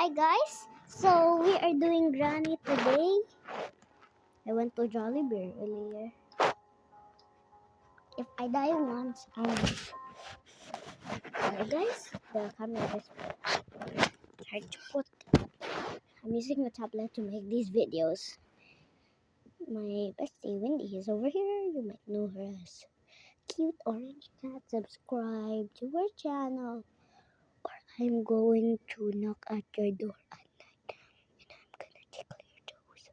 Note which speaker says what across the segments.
Speaker 1: Hi guys, so we are doing granny today. I went to Jollibee earlier. If I die once, sorry guys, the camera is hard to put. I'm using a tablet to make these videos. My bestie Wendy is over here. You might know her as Cute Orange Cat. Subscribe to her channel, or I'm going to knock at your door at night and I'm gonna tickle your toes.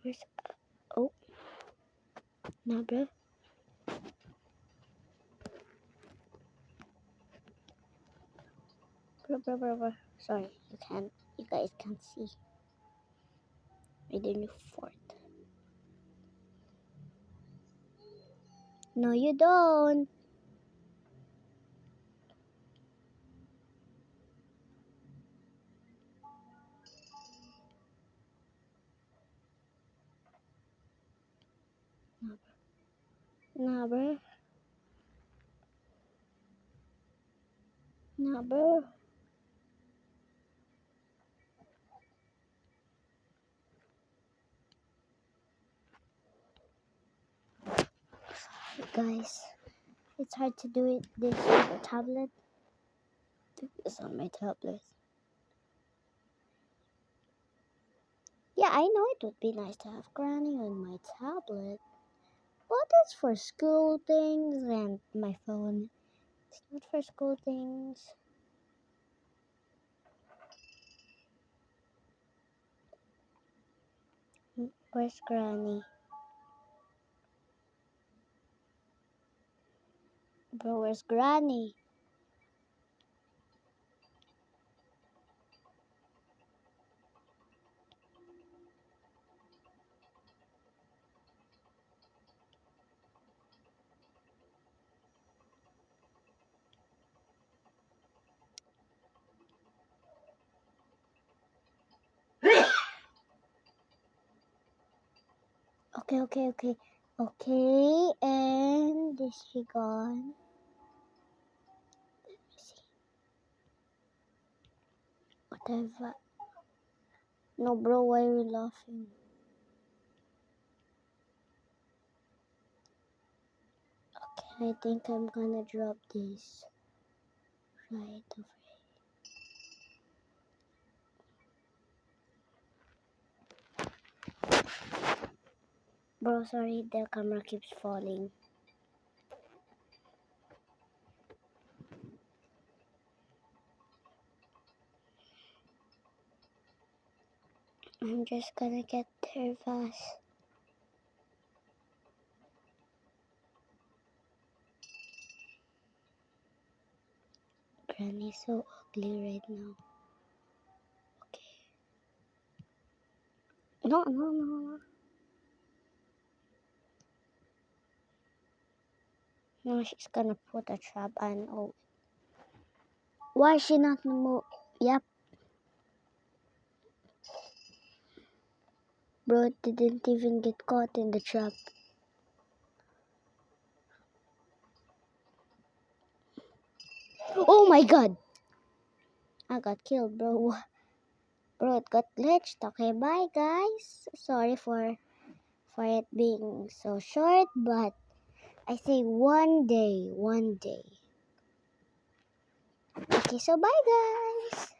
Speaker 1: Where's oh, nah, bro. Bro. Sorry, you guys can't see. I did new fort. No, you don't. Nah, bro. Nah, bro. Guys, it's hard to do this with a tablet. Do this on my tablet. Yeah, I know it would be nice to have Granny on my tablet, but it's for school things and my phone. It's not for school things. Where's Granny? Bro, where's Granny? Okay, and is she gone? Let me see. Whatever. No, bro, why are you laughing? Okay, I think I'm gonna drop this right over here. Bro, sorry, the camera keeps falling. I'm just gonna get there fast. Granny's so ugly right now. Okay. No. No, she's gonna put a trap and oh. Why is she not move? Yep. Bro didn't even get caught in the trap. Oh my god! I got killed, bro. Bro, it got glitched. Okay, bye guys. Sorry for it being so short, but I say one day. Okay, so bye guys.